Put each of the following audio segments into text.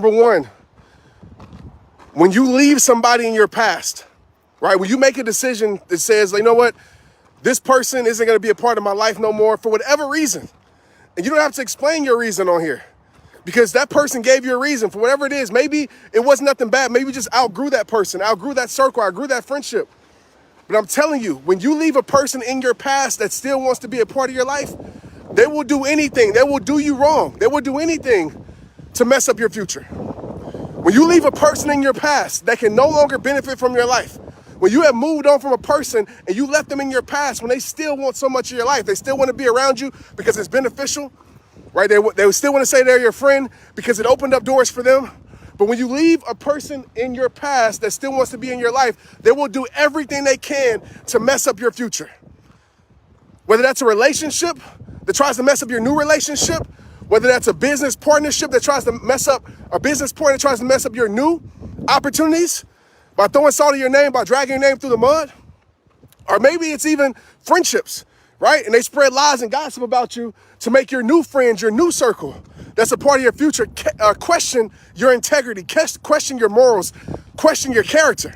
Number one, when you leave somebody in your past, right? When you make a decision that says, you know what, this person isn't going to be a part of my life no more for whatever reason. And you don't have to explain your reason on here because that person gave you a reason for whatever it is. Maybe it wasn't nothing bad. Maybe you just outgrew that person, outgrew that circle, outgrew that friendship. But I'm telling you, when you leave a person in your past that still wants to be a part of your life, they will do anything. They will do you wrong. They will do anything to mess up your future. When you leave a person in your past that can no longer benefit from your life, when you have moved on from a person and you left them in your past, when they still want so much of your life, they still want to be around you because it's beneficial, right? They still want to say they're your friend because it opened up doors for them. But when you leave a person in your past that still wants to be in your life, they will do everything they can to mess up your future. Whether that's a relationship that tries to mess up your new relationship, whether that's a business partnership that tries to mess up, a business partner that tries to mess up your new opportunities by throwing salt in your name, by dragging your name through the mud, or maybe it's even friendships, right? And they spread lies and gossip about you to make your new friends, your new circle that's a part of your future, question your integrity, question your morals, question your character.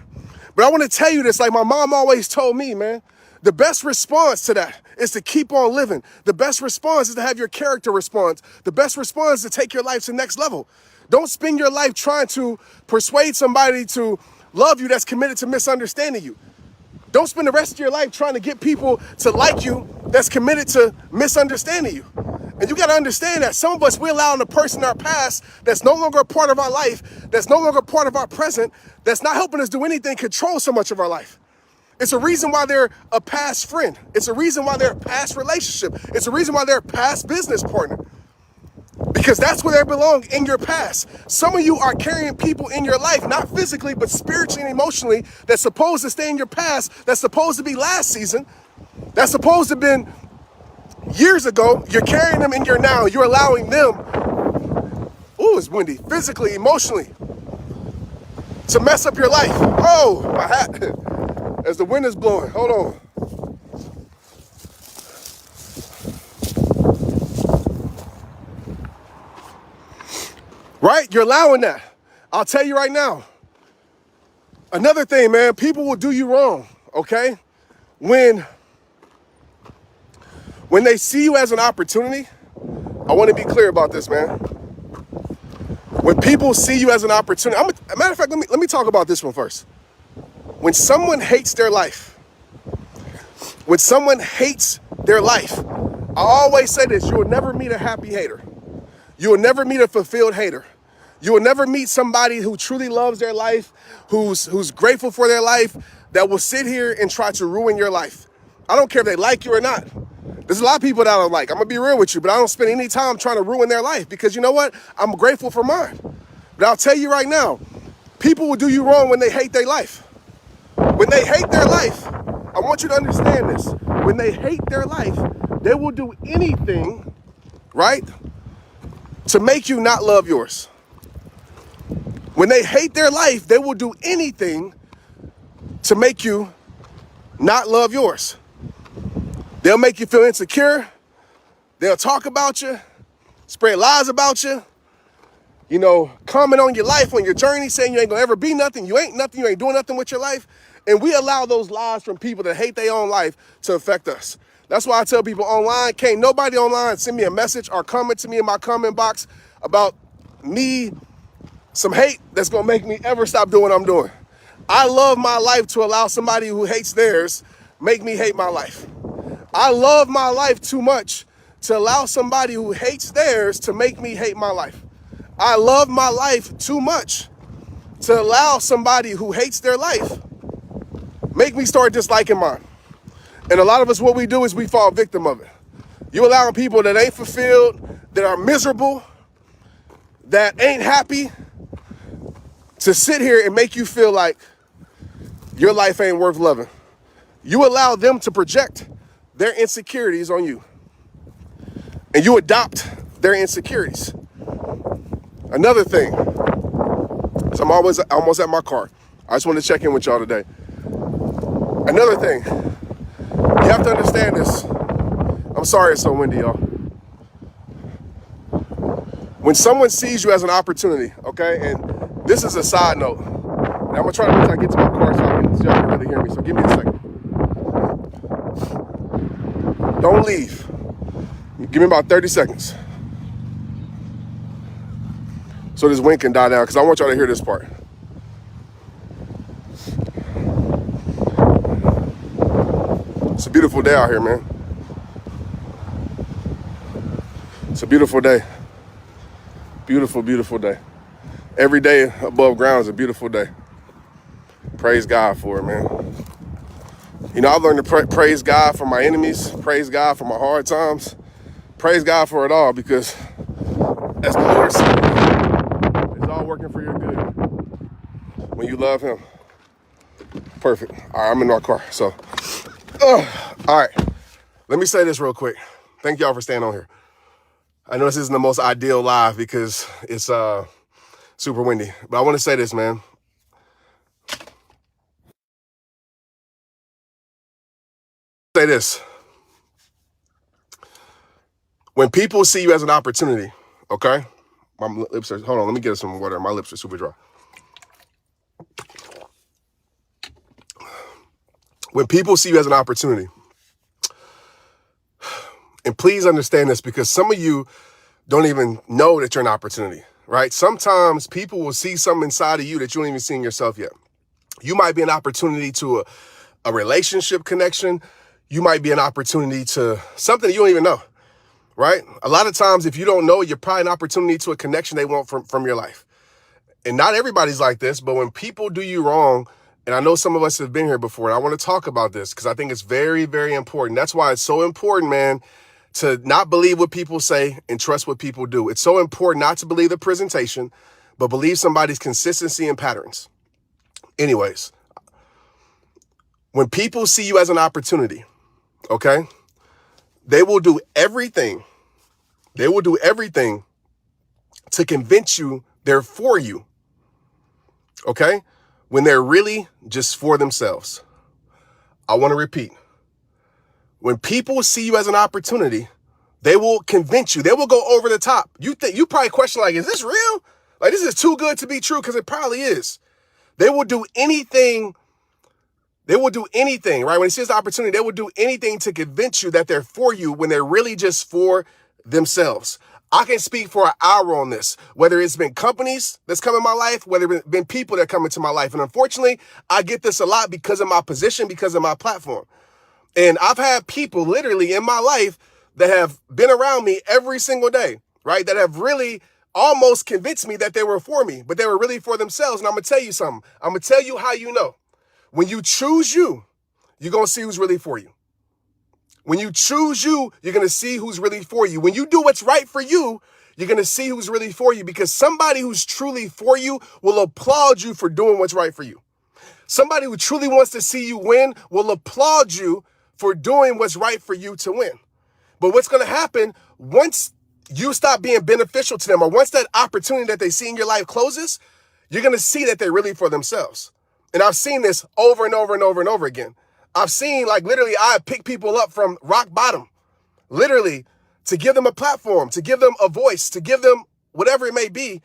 But I want to tell you this, like my mom always told me, man, the best response to that is to keep on living. The best response is to have your character response. The best response is to take your life to the next level. Don't spend your life trying to persuade somebody to love you that's committed to misunderstanding you. Don't spend the rest of your life trying to get people to like you that's committed to misunderstanding you. And you got to understand that some of us, we're allowing a person in our past that's no longer a part of our life, that's no longer a part of our present, that's not helping us do anything, control so much of our life. It's a reason why they're a past friend. It's a reason why they're a past relationship. It's a reason why they're a past business partner. Because that's where they belong, in your past. Some of you are carrying people in your life, not physically, but spiritually and emotionally, that's supposed to stay in your past, that's supposed to be last season, that's supposed to have been years ago. You're carrying them in your now. You're allowing them, ooh, it's windy, physically, emotionally, to mess up your life. Oh, my hat, as the wind is blowing. Hold on. Right? You're allowing that. I'll tell you right now. Another thing, man, people will do you wrong, okay? When they see you as an opportunity, I want to be clear about this, man. When people see you as an opportunity, a matter of fact, let me talk about this one first. When someone hates their life, I always say this, you will never meet a happy hater. You will never meet a fulfilled hater. You will never meet somebody who truly loves their life, who's grateful for their life, that will sit here and try to ruin your life. I don't care if they like you or not. There's a lot of people that I don't like. I'm going to be real with you, but I don't spend any time trying to ruin their life because you know what? I'm grateful for mine. But I'll tell you right now, people will do you wrong when they hate their life. When they hate their life, I want you to understand this. When they hate their life, they will do anything, right, to make you not love yours. When they hate their life, they will do anything to make you not love yours. They'll make you feel insecure. They'll talk about you, spread lies about you, you know, comment on your life, on your journey, saying you ain't gonna ever be nothing, you ain't nothing, you ain't doing nothing with your life. And we allow those lies from people that hate their own life to affect us. That's why I tell people online, can't nobody online send me a message or comment to me in my comment box about me, some hate that's gonna make me ever stop doing what I'm doing. I love my life to allow somebody who hates theirs make me hate my life. I love my life too much to allow somebody who hates theirs to make me hate my life. I love my life too much to allow somebody who hates their life make me start disliking mine. And a lot of us, what we do is we fall victim of it. You allowing people that ain't fulfilled, that are miserable, that ain't happy, to sit here and make you feel like your life ain't worth loving. You allow them to project their insecurities on you. And you adopt their insecurities. Another thing, so I'm almost at my car. I just want to check in with y'all today. Another thing, you have to understand this. I'm sorry it's so windy, y'all. When someone sees you as an opportunity, okay? okay? And this is a side note. And I'm gonna try to wait till I get to my car so y'all can really hear me. So give me a second. Don't leave. Give me about 30 seconds. So this wind can die down, because I want y'all to hear this part. It's a beautiful day out here, man. It's a beautiful day. Beautiful, beautiful day. Every day above ground is a beautiful day. Praise God for it, man. You know, I've learned to praise God for my enemies, praise God for my hard times, praise God for it all, because as the Lord said, it's all working for your good when you love him. Perfect. All right, I'm in my car. So, all right. Let me say this real quick. Thank y'all for staying on here. I know this isn't the most ideal live because it's super windy, but I want to say this, man. Say this. When people see you as an opportunity, okay? My lips are, hold on, let me get some water. My lips are super dry. When people see you as an opportunity, and please understand this, because some of you don't even know that you're an opportunity, right? Sometimes people will see something inside of you that you don't even see in yourself yet. You might be an opportunity to a relationship connection. You might be an opportunity to something that you don't even know, right? A lot of times, if you don't know, you're probably an opportunity to a connection they want from your life. And not everybody's like this, but when people do you wrong, and I know some of us have been here before, and I want to talk about this because I think it's very, very important. That's why it's so important, man, to not believe what people say and trust what people do. It's so important not to believe the presentation, but believe somebody's consistency and patterns. Anyways, when people see you as an opportunity, okay, they will do everything. They will do everything to convince you they're for you, okay, when they're really just for themselves. I want to repeat. When people see you as an opportunity, they will convince you. They will go over the top. You probably question, like, is this real? Like, this is too good to be true, because it probably is. They will do anything. They will do anything, right? When it sees the opportunity, they will do anything to convince you that they're for you when they're really just for themselves. I can speak for an hour on this, whether it's been companies that's come in my life, whether it's been people that come into my life. And unfortunately, I get this a lot because of my position, because of my platform. And I've had people literally in my life that have been around me every single day, right? That have really almost convinced me that they were for me, but they were really for themselves. And I'm going to tell you something. I'm going to tell you how you know. When you choose you, you're going to see who's really for you. When you choose you, you're going to see who's really for you. When you do what's right for you, you're going to see who's really for you, because somebody who's truly for you will applaud you for doing what's right for you. Somebody who truly wants to see you win will applaud you for doing what's right for you to win. But what's going to happen once you stop being beneficial to them, or once that opportunity that they see in your life closes, you're going to see that they're really for themselves. And I've seen this over and over and over and over again. I've seen, like, literally, I pick people up from rock bottom, literally, to give them a platform, to give them a voice, to give them whatever it may be,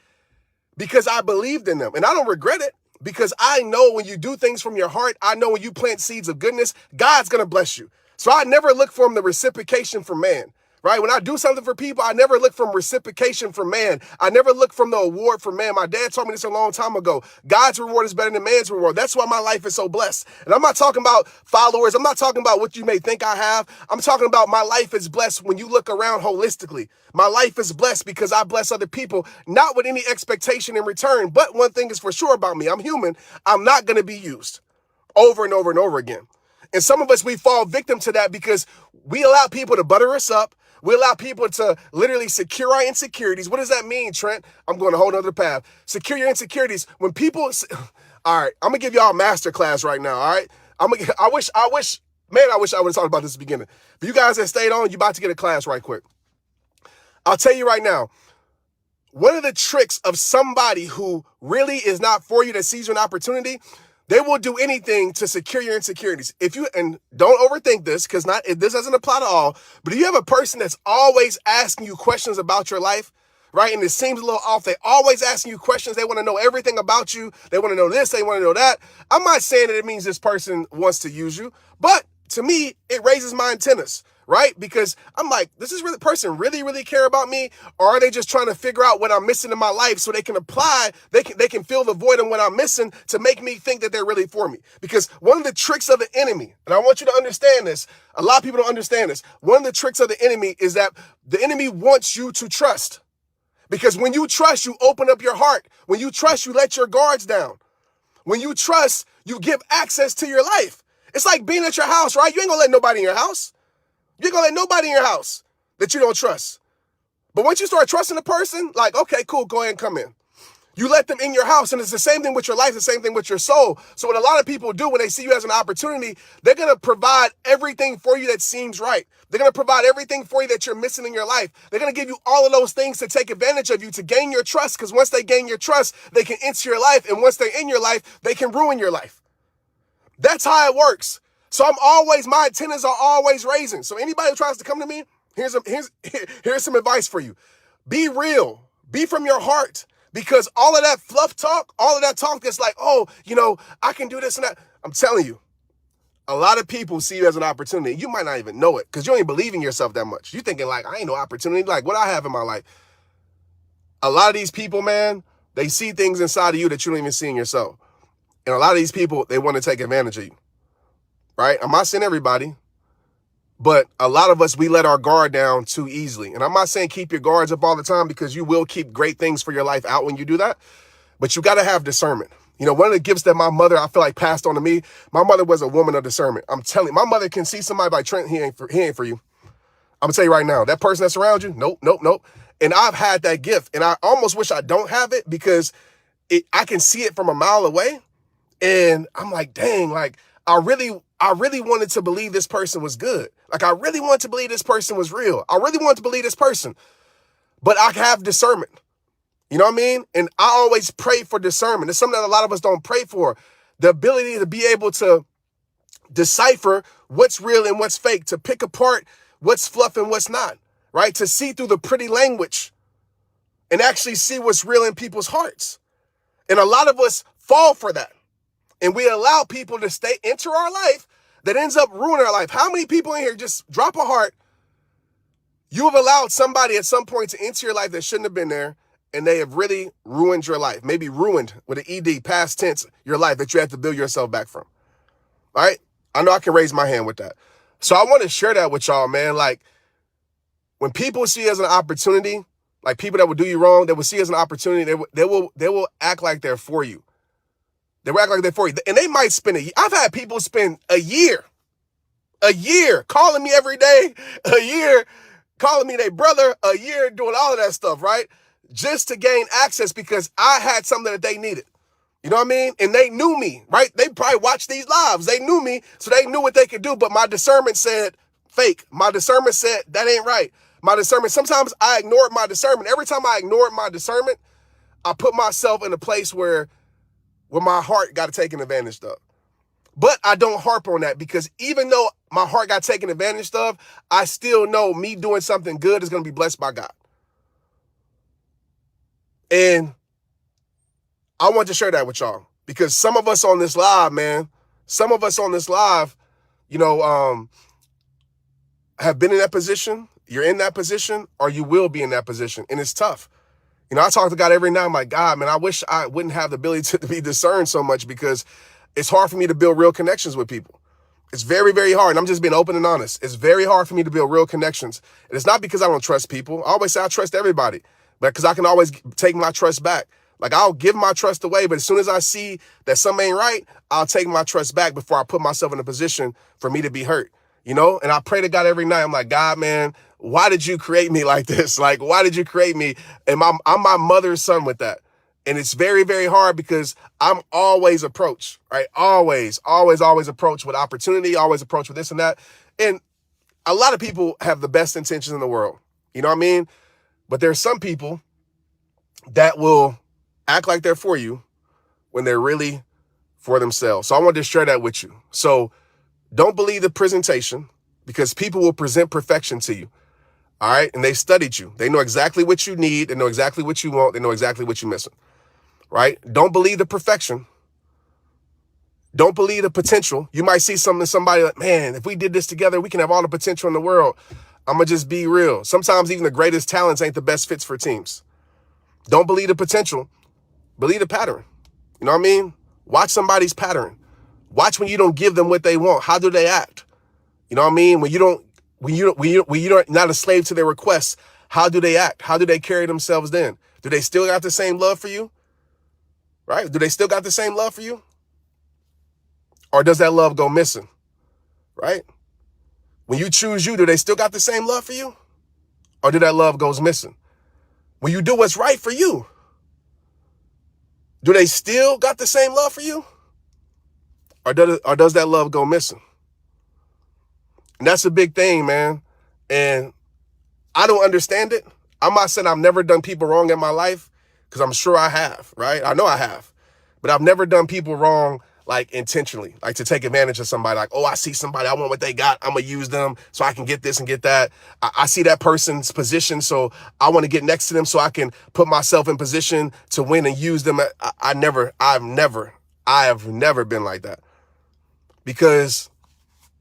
because I believed in them. And I don't regret it, because I know when you do things from your heart, I know when you plant seeds of goodness, God's going to bless you. So I never look for the reciprocation from man, right? When I do something for people, I never look from reciprocation from man. I never look from the award from man. My dad told me this a long time ago. God's reward is better than man's reward. That's why my life is so blessed. And I'm not talking about followers. I'm not talking about what you may think I have. I'm talking about my life is blessed when you look around holistically. My life is blessed because I bless other people, not with any expectation in return. But one thing is for sure about me. I'm human. I'm not going to be used over and over and over again. And some of us, we fall victim to that because we allow people to butter us up. We allow people to literally secure our insecurities. What does that mean, Trent? I'm going a whole nother path. Secure your insecurities. When people, all right, I'm going to give y'all a master class right now, all right? I wish I would have talked about this at the beginning. But you guys that stayed on, you about to get a class right quick. I'll tell you right now, one of the tricks of somebody who really is not for you, that sees you an opportunity, they will do anything to secure your insecurities. And don't overthink this, because this doesn't apply to all, but if you have a person that's always asking you questions about your life, right? And it seems a little off. They always asking you questions. They want to know everything about you. They want to know this. They want to know that. I'm not saying that it means this person wants to use you, but to me, it raises my antennas, right? Because I'm like, does this person really care about me? Or are they just trying to figure out what I'm missing in my life so they can apply, they can fill the void in what I'm missing to make me think that they're really for me? Because one of the tricks of the enemy, and I want you to understand this, a lot of people don't understand this. One of the tricks of the enemy is that the enemy wants you to trust. Because when you trust, you open up your heart. When you trust, you let your guards down. When you trust, you give access to your life. It's like being at your house, right? You ain't gonna let nobody in your house. You ain't gonna let nobody in your house that you don't trust. But once you start trusting a person, like, okay, cool, go ahead and come in. You let them in your house, and it's the same thing with your life, the same thing with your soul. So what a lot of people do when they see you as an opportunity, they're going to provide everything for you that seems right. They're going to provide everything for you that you're missing in your life. They're going to give you all of those things to take advantage of you, to gain your trust, because once they gain your trust, they can enter your life, and once they're in your life, they can ruin your life. That's how it works. So my antennas are always raising. So anybody who tries to come to me, here's some advice for you. Be real. Be from your heart. Because all of that fluff talk, all of that talk that's like, oh, I can do this and that. I'm telling you, a lot of people see you as an opportunity. You might not even know it because you don't even believe in yourself that much. You're thinking like, I ain't no opportunity. Like what I have in my life. A lot of these people, man, they see things inside of you that you don't even see in yourself. And a lot of these people, they want to take advantage of you. Right? I'm not saying everybody. But a lot of us, we let our guard down too easily. And I'm not saying keep your guards up all the time because you will keep great things for your life out when you do that. But you got to have discernment. One of the gifts that my mother, I feel like passed on to me, my mother was a woman of discernment. I'm telling you, my mother can see somebody like Trent, he ain't for you. I'm going to tell you right now, that person that's around you, nope. And I've had that gift. And I almost wish I don't have it because I can see it from a mile away. And I'm like, dang, like I really wanted to believe this person was good. Like I really wanted to believe this person was real. I really wanted to believe this person, but I have discernment. You know what I mean? And I always pray for discernment. It's something that a lot of us don't pray for. The ability to be able to decipher what's real and what's fake, to pick apart what's fluff and what's not, right? To see through the pretty language and actually see what's real in people's hearts. And a lot of us fall for that. And we allow people to enter our life that ends up ruining our life. How many people in here, just drop a heart, you have allowed somebody at some point to enter your life that shouldn't have been there, and they have really ruined your life? Maybe ruined, with an ED, past tense, your life that you have to build yourself back from. All right? I know I can raise my hand with that. So I want to share that with y'all, man. Like, when people see it as an opportunity, like people that will do you wrong, they will see it as an opportunity, they will act like they're for you. They will act like they're for you. And they might spend a year. I've had people spend a year calling me every day, a year calling me their brother, a year doing all of that stuff, right? Just to gain access because I had something that they needed. You know what I mean? And they knew me, right? They probably watched these lives. They knew me, so they knew what they could do. But my discernment said fake. My discernment said that ain't right. My discernment, sometimes I ignored my discernment. Every time I ignored my discernment, I put myself in a place where my heart got taken advantage of. But I don't harp on that because even though my heart got taken advantage of, I still know me doing something good is going to be blessed by God. And I want to share that with y'all because some of us on this live, man, have been in that position. You're in that position or you will be in that position. And it's tough. I talk to God every night. I'm like, God, man, I wish I wouldn't have the ability to be discerned so much because it's hard for me to build real connections with people. It's very, very hard. And I'm just being open and honest. It's very hard for me to build real connections. And it's not because I don't trust people. I always say I trust everybody, but because I can always take my trust back. Like I'll give my trust away, but as soon as I see that something ain't right, I'll take my trust back before I put myself in a position for me to be hurt, And I pray to God every night. I'm like, God, man, why did you create me like this? Like, why did you create me? And I'm my mother's son with that. And it's very, very hard because I'm always approached, right? Always approached with opportunity, always approached with this and that. And a lot of people have the best intentions in the world. You know what I mean? But there's some people that will act like they're for you when they're really for themselves. So I wanted to share that with you. So don't believe the presentation because people will present perfection to you. All right. And they studied you. They know exactly what you need. They know exactly what you want. They know exactly what you're missing. Right. Don't believe the perfection. Don't believe the potential. You might see something in somebody like, man, if we did this together, we can have all the potential in the world. I'm going to just be real. Sometimes even the greatest talents ain't the best fits for teams. Don't believe the potential. Believe the pattern. You know what I mean? Watch somebody's pattern. Watch when you don't give them what they want. How do they act? You know what I mean? When you're not a slave to their requests, how do they act? How do they carry themselves then? Do they still got the same love for you? Right? Do they still got the same love for you? Or does that love go missing? Right? When you choose you, do they still got the same love for you? Or do that love goes missing? When you do what's right for you, do they still got the same love for you? Or does that love go missing? And that's a big thing, man. And I don't understand it. I'm not saying I've never done people wrong in my life, because I'm sure I have, right? I know I have. But I've never done people wrong like intentionally, like to take advantage of somebody. Like, oh, I see somebody, I want what they got, I'm going to use them so I can get this and get that. I see that person's position, so I want to get next to them so I can put myself in position to win and use them. I have never been like that. Because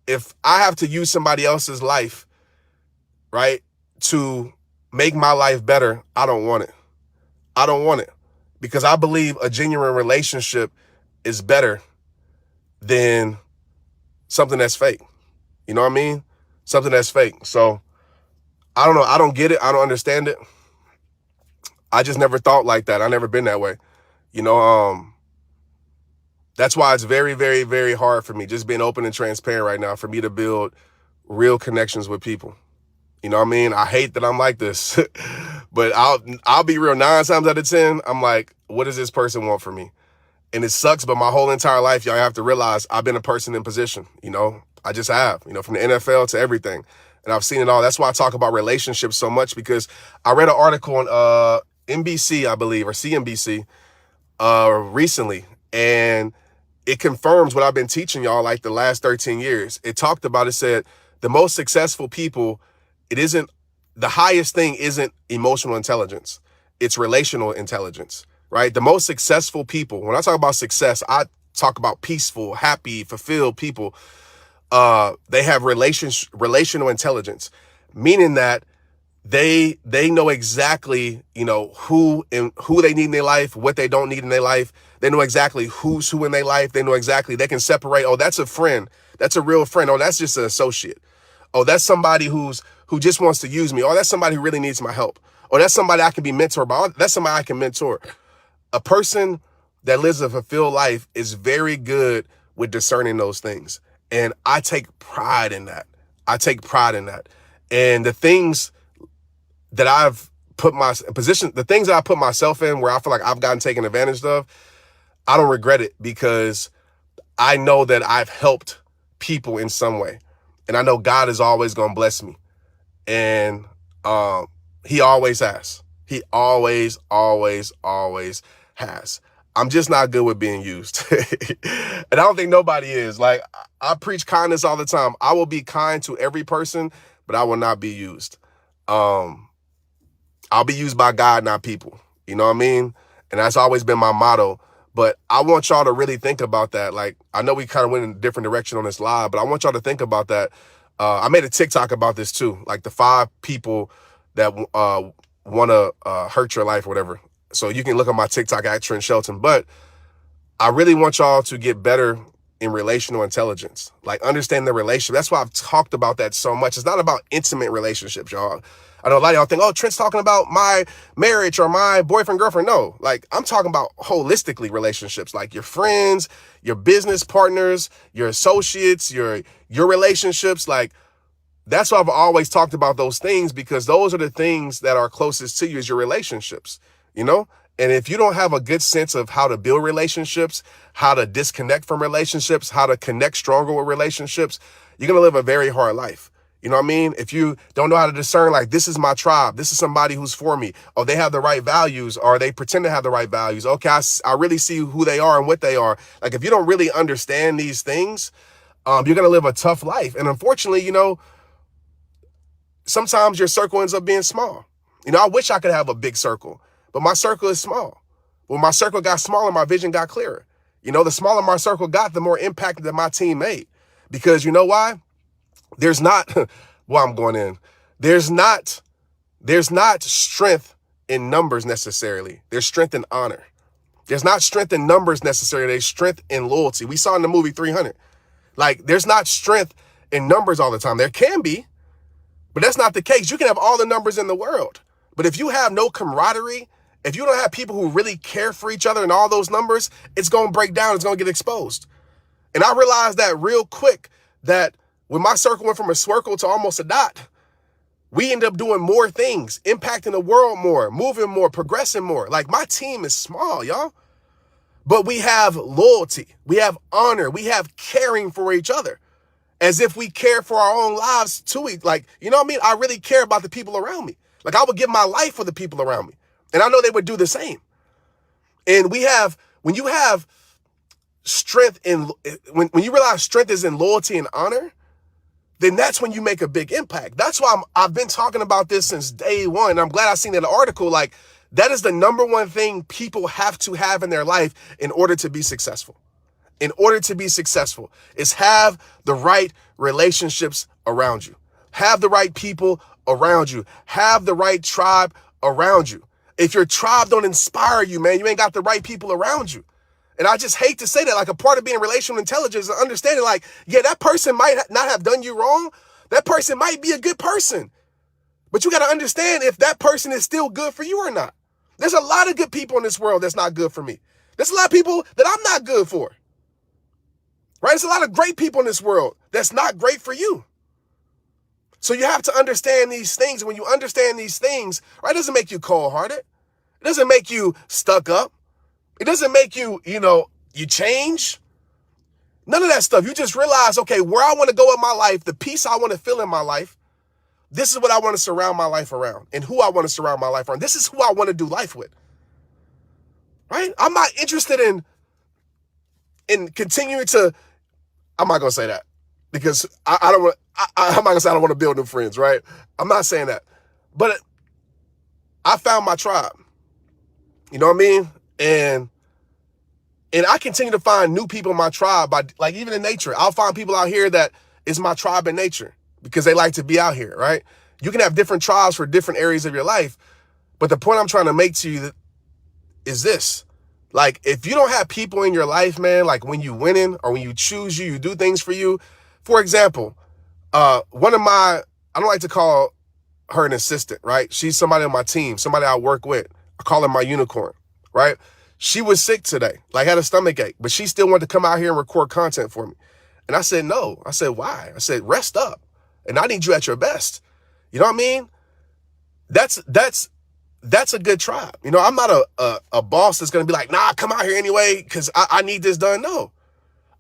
if I have to use somebody else's life, right, to make my life better, I don't want it. I don't want it. Because I believe a genuine relationship is better than something that's fake. You know what I mean? Something that's fake. So I don't know. I don't get it. I don't understand it. I just never thought like that. I never been that way. You know, that's why it's very, very, very hard for me, just being open and transparent right now, for me to build real connections with people. You know what I mean? I hate that I'm like this, but I'll be real. 9 times out of 10, I'm like, what does this person want from me? And it sucks, but my whole entire life, y'all have to realize I've been a person in position. You know, I just have, you know, from the NFL to everything. And I've seen it all. That's why I talk about relationships so much, because I read an article on NBC, I believe, or CNBC recently. And it confirms what I've been teaching y'all like the last 13 years. It talked about, it said, the most successful people, the highest thing isn't emotional intelligence. It's relational intelligence, right? The most successful people, when I talk about success, I talk about peaceful, happy, fulfilled people. They have relational intelligence, meaning that they know exactly, you know, who they need in their life, what they don't need in their life. They know exactly who's who in their life. They know exactly, they can separate, oh, that's a friend. That's a real friend. Oh, that's just an associate. Oh, that's somebody who just wants to use me. Oh, that's somebody who really needs my help. Or that's somebody I can be mentored by. Oh, that's somebody I can mentor. A person that lives a fulfilled life is very good with discerning those things. And I take pride in that. And the things that I've put the things that I put myself in where I feel like I've gotten taken advantage of, I don't regret it, because I know that I've helped people in some way. And I know God is always going to bless me. And he always has. He always, always, always has. I'm just not good with being used. And I don't think nobody is. Like, I preach kindness all the time. I will be kind to every person, but I will not be used. I'll be used by God, not people. You know what I mean? And that's always been my motto. But I want y'all to really think about that. Like, I know we kind of went in a different direction on this live, but I want y'all to think about that. I made a TikTok about this too, like the 5 people that want to hurt your life or whatever. So you can look at my TikTok at Trent Shelton. But I really want y'all to get better in relational intelligence, like understand the relationship. That's why I've talked about that so much. It's not about intimate relationships, y'all. I know a lot of y'all think, oh, Trent's talking about my marriage or my boyfriend, girlfriend. No, like, I'm talking about holistically relationships, like your friends, your business partners, your associates, your relationships. Like, that's why I've always talked about those things, because those are the things that are closest to you, is your relationships, you know? And if you don't have a good sense of how to build relationships, how to disconnect from relationships, how to connect stronger with relationships, you're going to live a very hard life. You know what I mean? If you don't know how to discern, like, this is my tribe, this is somebody who's for me, or they have the right values, or they pretend to have the right values. Okay, I really see who they are and what they are. Like, if you don't really understand these things, you're going to live a tough life. And unfortunately, you know, sometimes your circle ends up being small. I wish I could have a big circle, but my circle is small. When my circle got smaller, my vision got clearer. The smaller my circle got, the more impact that my team made. Because you know why? There's not, well, I'm going in. There's not strength in numbers necessarily. There's strength in honor. There's not strength in numbers necessarily. There's strength in loyalty. We saw in the movie 300. Like, there's not strength in numbers all the time. There can be, but that's not the case. You can have all the numbers in the world, but if you have no camaraderie, if you don't have people who really care for each other and all those numbers, it's going to break down. It's going to get exposed. And I realized that real quick, that when my circle went from a circle to almost a dot, we end up doing more things, impacting the world more, moving more, progressing more. Like, my team is small, y'all. But we have loyalty, we have honor, we have caring for each other, as if we care for our own lives too. Like, you know what I mean? I really care about the people around me. Like, I would give my life for the people around me. And I know they would do the same. And when you have strength in, when you realize strength is in loyalty and honor, then that's when you make a big impact. That's why I've been talking about this since day one. I'm glad I seen that article. Like, that is the number one thing people have to have in their life in order to be successful. In order to be successful is have the right relationships around you. Have the right people around you. Have the right tribe around you. If your tribe don't inspire you, man, you ain't got the right people around you. And I just hate to say that. Like, a part of being relational intelligence is understanding, like, yeah, that person might not have done you wrong. That person might be a good person. But you got to understand if that person is still good for you or not. There's a lot of good people in this world that's not good for me. There's a lot of people that I'm not good for. Right? There's a lot of great people in this world that's not great for you. So you have to understand these things. And when you understand these things, right, it doesn't make you cold-hearted. It doesn't make you stuck up. It doesn't make you, you change. None of that stuff. You just realize, okay, where I want to go in my life, the peace I want to feel in my life, this is what I want to surround my life around, and who I want to surround my life around. This is who I want to do life with. Right? I'm not interested in continuing to, I'm not going to say that because I don't want, I'm not going to say I don't want to build new friends, right? I'm not saying that. But I found my tribe. You know what I mean? And I continue to find new people in my tribe by, like, even in nature. I'll find people out here that is my tribe in nature because they like to be out here, right? You can have different tribes for different areas of your life. But the point I'm trying to make to you is this. Like, if you don't have people in your life, man, like when you winning or when you choose you do things for you. For example, one of my, I don't like to call her an assistant, right? She's somebody on my team, somebody I work with. I call her my unicorn, right? She was sick today, like had a stomach ache, but she still wanted to come out here and record content for me. And I said, no. I said, why? I said, rest up. And I need you at your best. You know what I mean? That's a good tribe. I'm not a boss that's going to be like, nah, come out here anyway, because I need this done. No,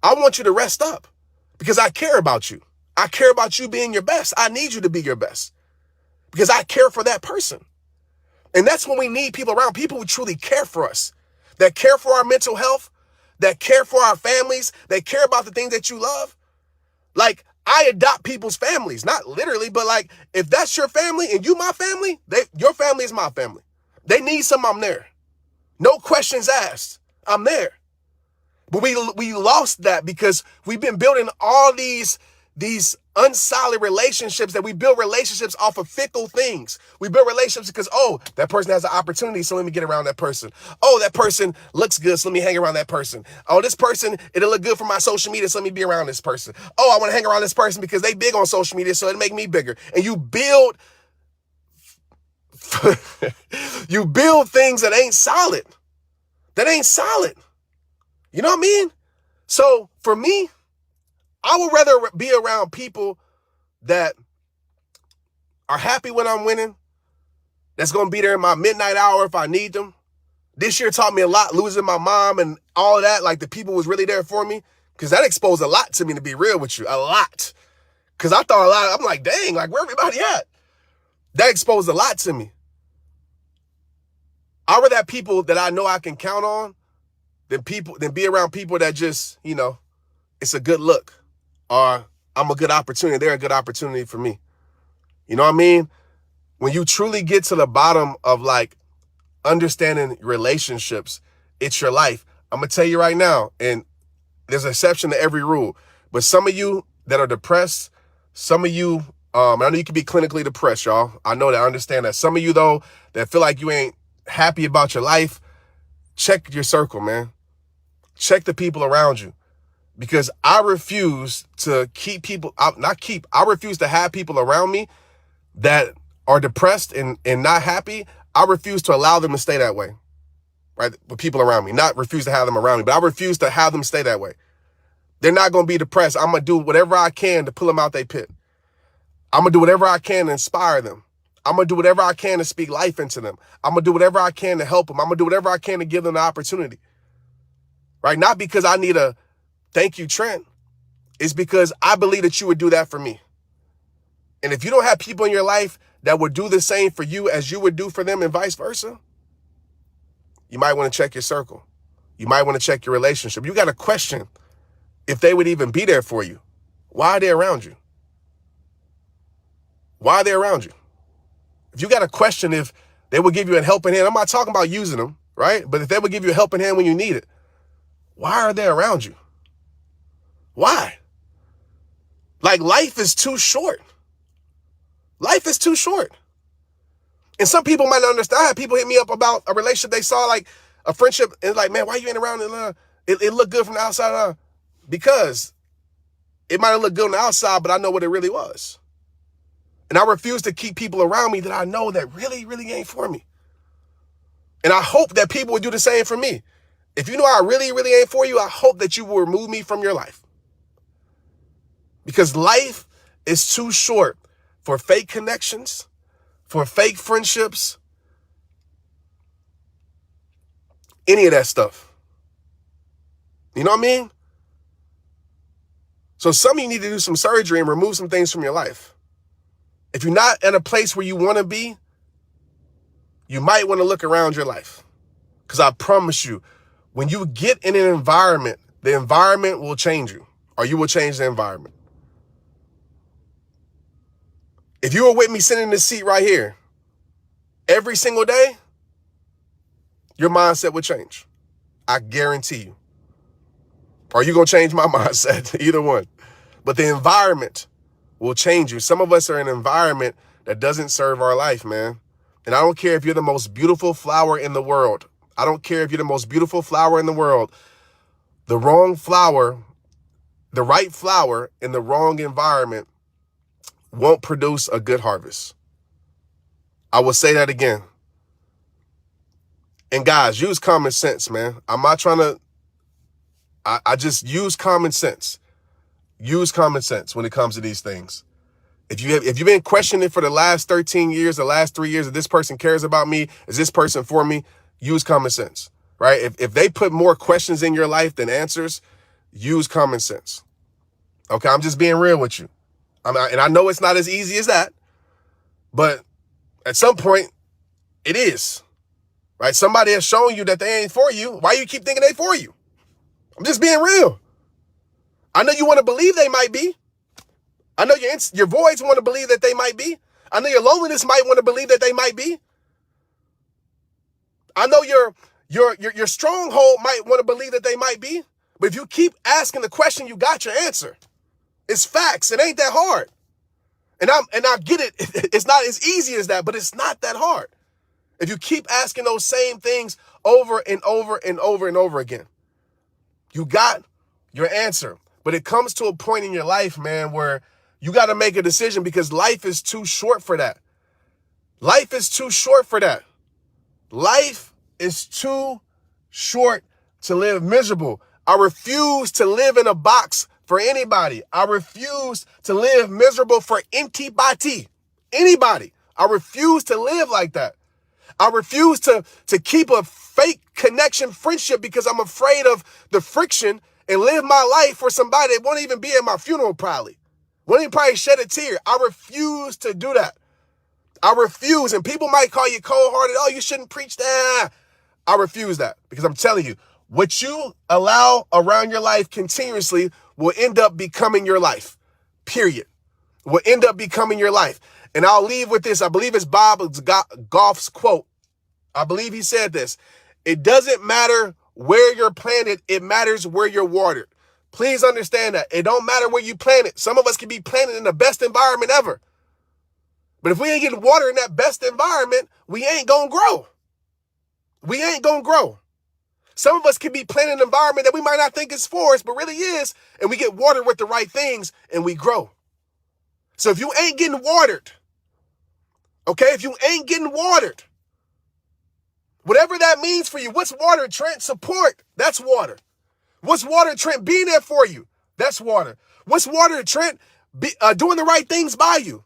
I want you to rest up because I care about you. I care about you being your best. I need you to be your best because I care for that person. And that's when we need people around, people who truly care for us, that care for our mental health, that care for our families, that care about the things that you love. Like, I adopt people's families, not literally, but like, if that's your family and you my family, your family is my family. They need something, I'm there. No questions asked, I'm there. But we lost that because we've been building all these unsolid relationships, that we build relationships off of fickle things. We build relationships because, oh, that person has an opportunity, so let me get around that person. Oh, that person looks good, so let me hang around that person. Oh, this person, it'll look good for my social media, so let me be around this person. Oh, I want to hang around this person because they big on social media, so it'll make me bigger. And you build you build things that ain't solid. You know what I mean? So for me, I would rather be around people that are happy when I'm winning, that's going to be there in my midnight hour if I need them. This year taught me a lot, losing my mom and all of that. Like, the people was really there for me because that exposed a lot to me, to be real with you, a lot. Because I thought a lot, I'm like, dang, like, where everybody at? That exposed a lot to me. I'd rather have people that I know I can count on than be around people that just, it's a good look or I'm a good opportunity. They're a good opportunity for me. You know what I mean? When you truly get to the bottom of like understanding relationships, it's your life. I'm going to tell you right now, and there's an exception to every rule, but some of you that are depressed, some of you, I know you can be clinically depressed, y'all. I know that, I understand that. Some of you though, that feel like you ain't happy about your life, check your circle, man. Check the people around you. Because I refuse to keep people, I refuse to have people around me that are depressed and not happy. I refuse to allow them to stay that way, right? With people around me, not refuse to have them around me, but I refuse to have them stay that way. They're not going to be depressed. I'm going to do whatever I can to pull them out their pit. I'm going to do whatever I can to inspire them. I'm going to do whatever I can to speak life into them. I'm going to do whatever I can to help them. I'm going to do whatever I can to give them the opportunity, right? Not because I need a thank you, Trent. It's because I believe that you would do that for me. And if you don't have people in your life that would do the same for you as you would do for them and vice versa, you might want to check your circle. You might want to check your relationship. You got to question if they would even be there for you. Why are they around you? Why are they around you? If you got to question if they would give you a helping hand, I'm not talking about using them, right? But if they would give you a helping hand when you need it, why are they around you? Why? Like, life is too short. Life is too short. And some people might not understand. I had people hit me up about a relationship they saw, like a friendship, and like, man, why you ain't around? It looked good from the outside. Because it might have looked good on the outside, but I know what it really was. And I refuse to keep people around me that I know that really, really ain't for me. And I hope that people would do the same for me. If you know I really, really ain't for you, I hope that you will remove me from your life. Because life is too short for fake connections, for fake friendships, any of that stuff. You know what I mean? So some of you need to do some surgery and remove some things from your life. If you're not in a place where you want to be, you might want to look around your life. Because I promise you, when you get in an environment, the environment will change you, or you will change the environment. If you were with me sitting in this seat right here, every single day, your mindset would change. I guarantee you. Or you're going to change my mindset, either one. But the environment will change you. Some of us are in an environment that doesn't serve our life, man. And I don't care if you're the most beautiful flower in the world. I don't care if you're the most beautiful flower in the world. The wrong flower, the right flower in the wrong environment won't produce a good harvest. I will say that again. And guys, use common sense, man. I'm not trying to, I just use common sense. Use common sense when it comes to these things. If you've been questioning for the last 13 years, the last 3 years, that this person cares about me, is this person for me? Use common sense, right? If they put more questions in your life than answers, use common sense. Okay, I'm just being real with you. And I know it's not as easy as that, but at some point, it is, right? Somebody has shown you that they ain't for you. Why you keep thinking they for you? I'm just being real. I know you want to believe they might be. I know your voids want to believe that they might be. I know your loneliness might want to believe that they might be. I know your stronghold might want to believe that they might be. But if you keep asking the question, you got your answer. It's facts. It ain't that hard. And I get it. It's not as easy as that, but it's not that hard. If you keep asking those same things over and over and over and over again, you got your answer. But it comes to a point in your life, man, where you got to make a decision because life is too short for that. Life is too short for that. Life is too short to live miserable. I refuse to live in a box for anybody. I refuse to live miserable for anybody. I refuse to live like that. I refuse to keep a fake connection friendship because I'm afraid of the friction and live my life for somebody that won't even be at my funeral probably. Won't even probably shed a tear. I refuse to do that. I refuse. And people might call you cold-hearted. Oh, you shouldn't preach that. I refuse that because I'm telling you, what you allow around your life continuously will end up becoming your life, period. Will end up becoming your life. And I'll leave with this. I believe it's Bob Goff's quote. I believe he said this. It doesn't matter where you're planted. It matters where you're watered. Please understand that. It don't matter where you plant it. Some of us can be planted in the best environment ever. But if we ain't getting water in that best environment, we ain't going to grow. We ain't going to grow. Some of us can be planted in an environment that we might not think is for us, but really is. And we get watered with the right things and we grow. So if you ain't getting watered, okay, if you ain't getting watered, whatever that means for you, what's water, Trent? Support. That's water. What's water, Trent? Being there for you. That's water. What's water, Trent? Doing the right things by you.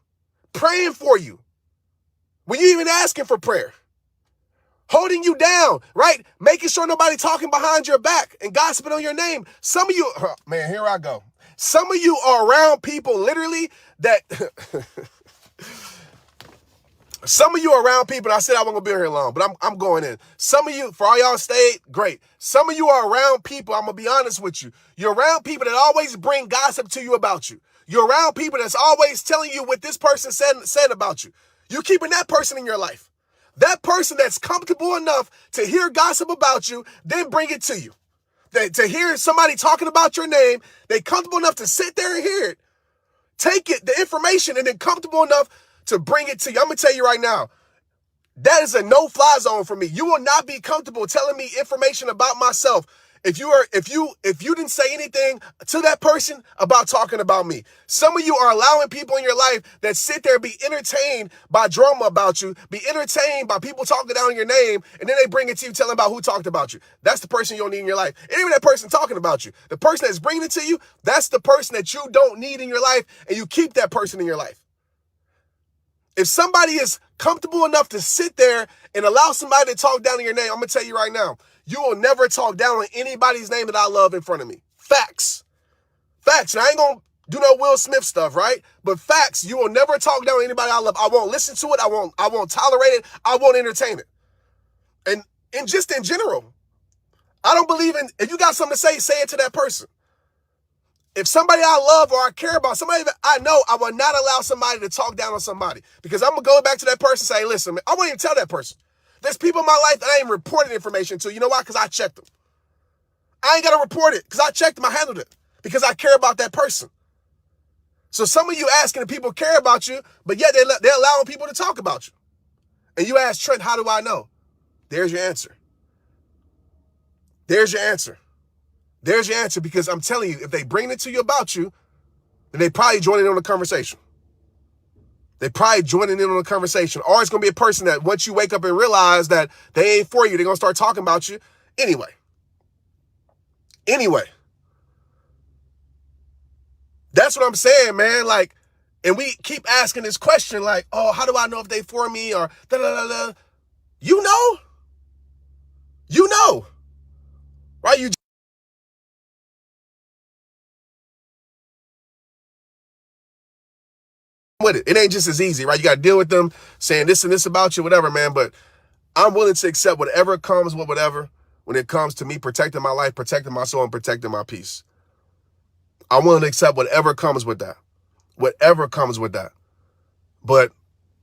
Praying for you. When you even asking for prayer. Holding you down, right? Making sure nobody talking behind your back and gossiping on your name. Some of you, man, here I go. Some of you are around people literally that... Some of you are around people, and I said I wasn't going to be here long, but I'm going in. Some of you, for all y'all stayed, great. Some of you are around people, I'm going to be honest with you. You're around people that always bring gossip to you about you. You're around people that's always telling you what this person said about you. You're keeping that person in your life. That person that's comfortable enough to hear gossip about you, then bring it to you. To hear somebody talking about your name, they comfortable enough to sit there and hear it. Take it, the information, and then comfortable enough to bring it to you. I'm going to tell you right now, that is a no-fly zone for me. You will not be comfortable telling me information about myself if you didn't say anything to that person about talking about me. Some of you are allowing people in your life that sit there and be entertained by drama about you, be entertained by people talking down your name, and then they bring it to you telling about who talked about you. That's the person you don't need in your life. And even that person talking about you, the person that's bringing it to you, that's the person that you don't need in your life, and you keep that person in your life. If somebody is comfortable enough to sit there and allow somebody to talk down on your name, I'm going to tell you right now, you will never talk down on anybody's name that I love in front of me. Facts. Facts. And I ain't going to do no Will Smith stuff, right? But facts, you will never talk down on anybody I love. I won't listen to it. I won't tolerate it. I won't entertain it. And just in general, I don't believe in, if you got something to say it to that person. If somebody I love or I care about, somebody that I know, I will not allow somebody to talk down on somebody. Because I'm going to go back to that person and say, listen, man, I won't even tell that person. There's people in my life that I ain't reporting information to. You know why? Because I checked them. I ain't got to report it because I checked them. I handled it because I care about that person. So some of you asking if people care about you, but yet they're allowing people to talk about you. And you ask, Trent, how do I know? There's your answer. There's your answer. There's your answer, because I'm telling you, if they bring it to you about you, then they probably joining in on the conversation. They probably joining in on the conversation. Or it's going to be a person that once you wake up and realize that they ain't for you, they're going to start talking about you anyway. Anyway. That's what I'm saying, man. Like, and we keep asking this question like, oh, how do I know if they for me or da-da-da-da? You know. You know. Right? You with it. It ain't just as easy, right? You got to deal with them saying this and this about you, whatever, man. But I'm willing to accept whatever comes with whatever when it comes to me protecting my life, protecting my soul, and protecting my peace. I'm willing to accept whatever comes with that. Whatever comes with that. But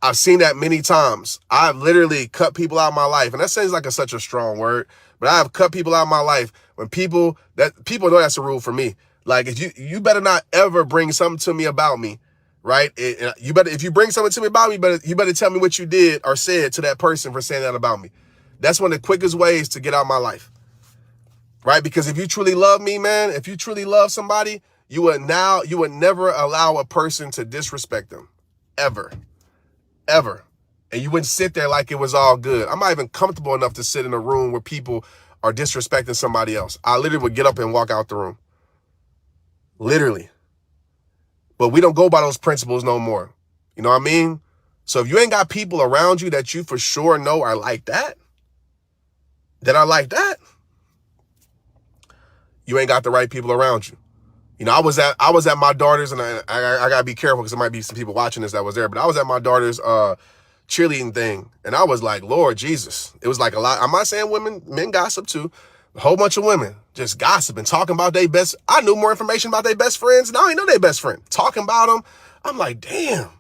I've seen that many times. I've literally cut people out of my life. And that sounds like such a strong word. But I've cut people out of my life when people know that's a rule for me. Like, if you better not ever bring something to me about me. Right? If you bring something to me about me, you better tell me what you did or said to that person for saying that about me. That's one of the quickest ways to get out of my life. Right? Because if you truly love me, man, if you truly love somebody, you would never allow a person to disrespect them. Ever. Ever. And you wouldn't sit there like it was all good. I'm not even comfortable enough to sit in a room where people are disrespecting somebody else. I literally would get up and walk out the room. Literally. But we don't go by those principles no more. You know what I mean? So if you ain't got people around you that you for sure know are like that, you ain't got the right people around you. You know, I was at my daughter's, and I gotta be careful because there might be some people watching this that was there, but I was at my daughter's cheerleading thing, and I was like, Lord Jesus. It was like a lot. I'm not saying men gossip too. A whole bunch of women just gossiping, talking about their best. I knew more information about their best friends, and I didn't know their best friend. Talking about them. I'm like, damn.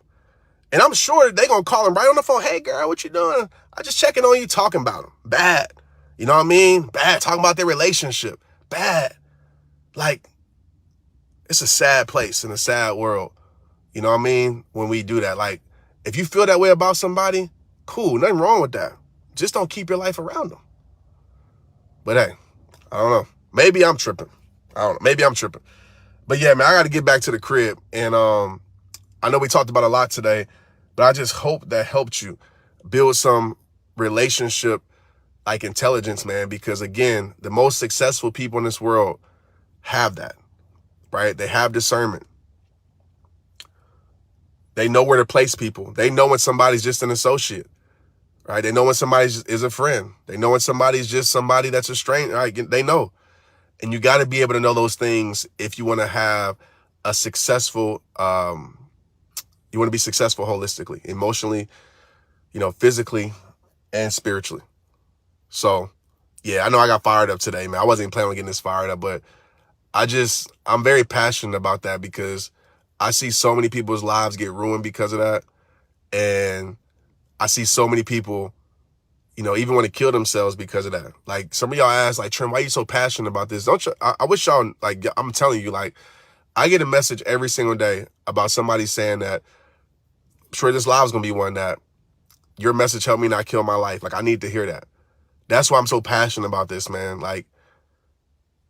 And I'm sure they going to call him right on the phone. Hey, girl, what you doing? I just checking on you, talking about him. Bad. You know what I mean? Bad. Talking about their relationship. Bad. Like, it's a sad place in a sad world. You know what I mean? When we do that. Like, if you feel that way about somebody, cool. Nothing wrong with that. Just don't keep your life around them. But hey, I don't know. Maybe I'm tripping. I don't know. Maybe I'm tripping. But yeah, man, I got to get back to the crib. And I know we talked about a lot today, but I just hope that helped you build some relationship like intelligence, man. Because again, the most successful people in this world have that, right? They have discernment. They know where to place people. They know when somebody's just an associate, right? They know when somebody is a friend. They know when somebody's just somebody that's a stranger. Right? They know. And you got to be able to know those things if you want to have a successful, you want to be successful holistically, emotionally, physically and spiritually. So, yeah, I know I got fired up today, man. I wasn't even planning on getting this fired up, but I'm very passionate about that because I see so many people's lives get ruined because of that. And I see so many people, even want to kill themselves because of that. Like some of y'all ask, like, Trent, why are you so passionate about this? Don't you? I wish y'all, like, I'm telling you, like, I get a message every single day about somebody saying that, I'm sure this live is going to be one that your message helped me not kill my life. Like, I need to hear that. That's why I'm so passionate about this, man. Like,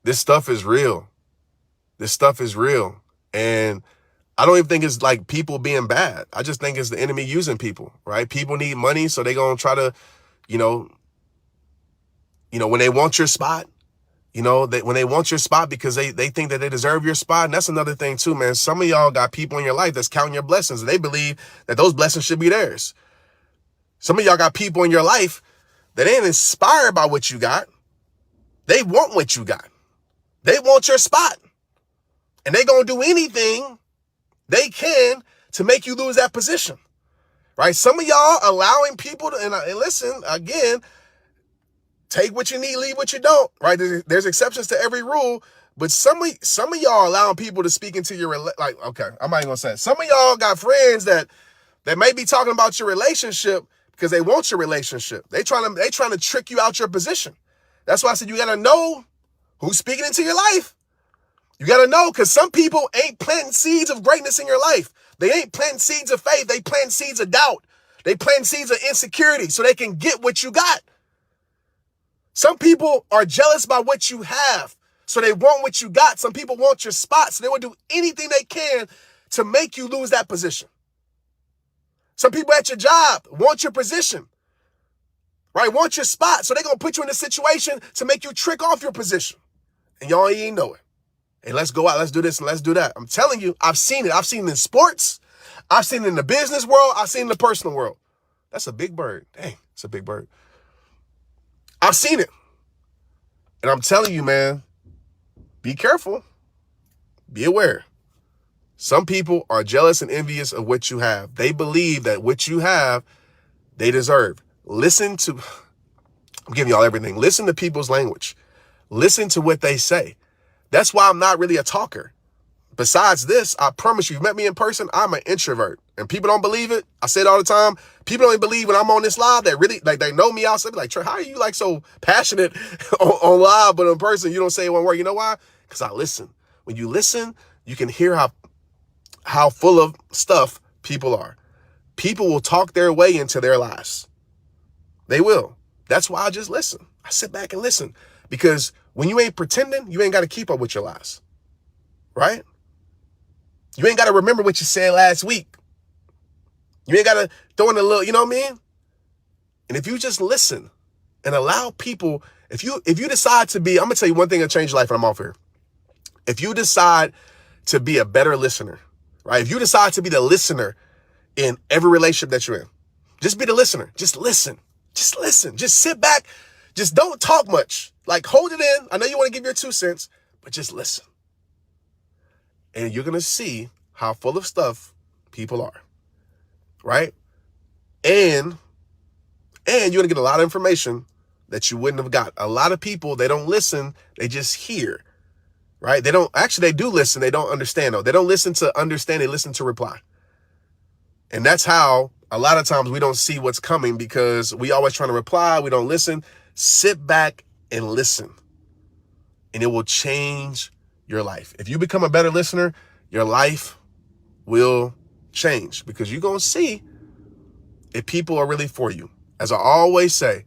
this stuff is real. This stuff is real. And I don't even think it's like people being bad. I just think it's the enemy using people, right? People need money, so they're going to try to, when they want your spot, when they want your spot because they think that they deserve your spot. And that's another thing too, man. Some of y'all got people in your life that's counting your blessings. And they believe that those blessings should be theirs. Some of y'all got people in your life that ain't inspired by what you got. They want what you got. They want your spot. And they going to do anything they can to make you lose that position, right? Some of y'all allowing people to, and listen, again, take what you need, leave what you don't, right? There's exceptions to every rule, but some of y'all allowing people to speak into your, okay, I'm not even gonna say it. Some of y'all got friends that may be talking about your relationship because they want your relationship. They trying to trick you out your position. That's why I said you gotta know who's speaking into your life. You got to know, because some people ain't planting seeds of greatness in your life. They ain't planting seeds of faith. They plant seeds of doubt. They plant seeds of insecurity so they can get what you got. Some people are jealous by what you have, so they want what you got. Some people want your spot, so they will do anything they can to make you lose that position. Some people at your job want your position, right? Want your spot, so they're going to put you in a situation to make you trick off your position. And y'all ain't know it. Hey, let's go out. Let's do this and let's do that. I'm telling you, I've seen it. I've seen it in sports. I've seen it in the business world. I've seen it in the personal world. That's a big bird. Dang, it's a big bird. I've seen it. And I'm telling you, man, be careful. Be aware. Some people are jealous and envious of what you have. They believe that what you have, they deserve. I'm giving y'all everything. Listen to people's language. Listen to what they say. That's why I'm not really a talker. Besides this, I promise you met me in person, I'm an introvert. And people don't believe it. I say it all the time. People don't even believe when I'm on this live. They really, like, they know me outside. Like, Trey, how are you like so passionate on live, but in person, you don't say one word. You know why? Because I listen. When you listen, you can hear how full of stuff people are. People will talk their way into their lives. They will. That's why I just listen. I sit back and listen. Because when you ain't pretending, you ain't got to keep up with your lies, right? You ain't got to remember what you said last week. You ain't got to throw in a little, you know what I mean? And if you just listen and allow people, if you decide to be, I'm going to tell you one thing that changed your life and I'm off here. If you decide to be a better listener, right? If you decide to be the listener in every relationship that you're in, just be the listener. Just listen. Just listen. Just sit back. Just don't talk much. Like, hold it in. I know you want to give your 2 cents, but just listen. And you're going to see how full of stuff people are, right? And you're going to get a lot of information that you wouldn't have got. A lot of people, they don't listen. They just hear, right? They do listen. They don't understand, though. They don't listen to understand. They listen to reply. And that's how a lot of times we don't see what's coming, because we always trying to reply. We don't listen. Sit back and listen, and it will change your life. If you become a better listener, your life will change, because you're going to see if people are really for you. As I always say,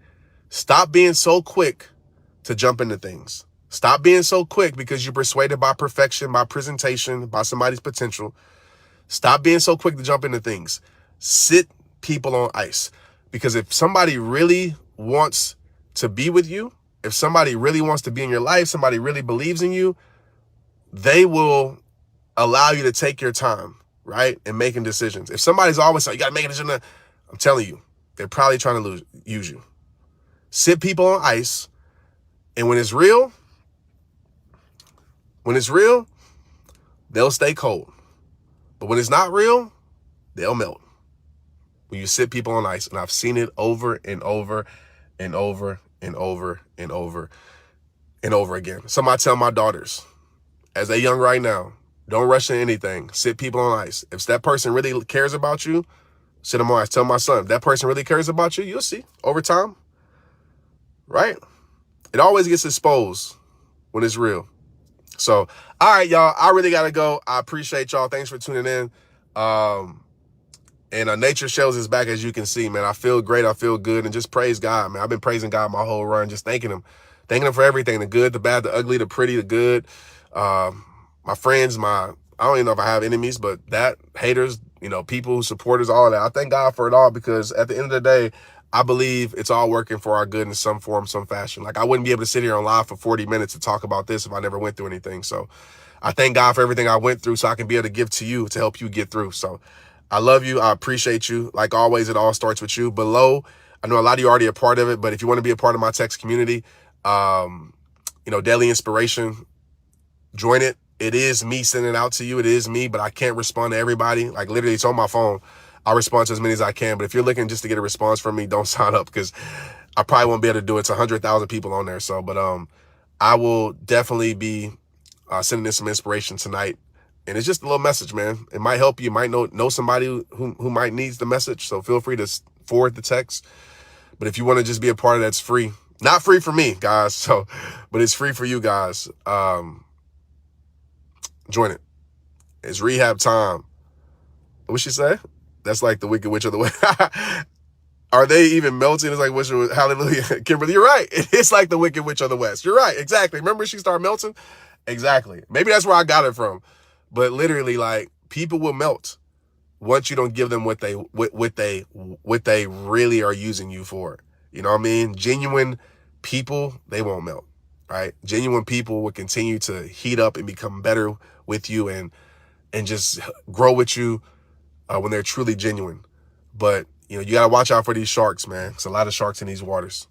stop being so quick to jump into things. Stop being so quick because you're persuaded by perfection, by presentation, by somebody's potential. Stop being so quick to jump into things. Sit people on ice. Because if somebody really wants to be with you, if somebody really wants to be in your life, somebody really believes in you, they will allow you to take your time, right? And making decisions. If somebody's always like, you got to make a decision, I'm telling you, they're probably trying to use you. Sit people on ice. And when it's real, they'll stay cold. But when it's not real, they'll melt. When you sit people on ice, and I've seen it over and over and over and over and over and over again. So I tell my daughters, as they're young right now, don't rush into anything. Sit people on ice. If that person really cares about you, sit them on ice. Tell my son, if that person really cares about you, you'll see over time, right? It always gets exposed when it's real. So, all right, y'all, I really got to go. I appreciate y'all. Thanks for tuning in. And Nature Shells is back, as you can see, man. I feel great. I feel good. And just praise God, man. I've been praising God my whole run, just thanking him for everything, the good, the bad, the ugly, the pretty, the good. My friends, I don't even know if I have enemies, but haters, people, supporters, all of that. I thank God for it all, because at the end of the day, I believe it's all working for our good in some form, some fashion. Like, I wouldn't be able to sit here on live for 40 minutes to talk about this if I never went through anything. So I thank God for everything I went through, so I can be able to give to you to help you get through. So I love you. I appreciate you. Like always, it all starts with you. Below, I know a lot of you are already a part of it, but if you want to be a part of my text community, daily inspiration, join it. It is me sending it out to you. It is me, but I can't respond to everybody. Like, literally, it's on my phone. I'll respond to as many as I can. But if you're looking just to get a response from me, don't sign up, because I probably won't be able to do it. It's 100,000 people on there. So, but I will definitely be sending in some inspiration tonight. And it's just a little message, man. It might help you. You might know somebody who might needs the message. So feel free to forward the text. But if you want to just be a part of that, it's free. Not free for me, guys. So, but it's free for you guys. Join it. It's rehab time. What'd she say? That's like the Wicked Witch of the West. Are they even melting? It's like, hallelujah. Kimberly, you're right. It's like the Wicked Witch of the West. You're right. Exactly. Remember she started melting? Exactly. Maybe that's where I got it from. But literally, like, people will melt once you don't give them what they really are using you for. You know what I mean? Genuine people, they won't melt, right? Genuine people will continue to heat up and become better with you and just grow with you when they're truly genuine. But you got to watch out for these sharks, man. There's a lot of sharks in these waters.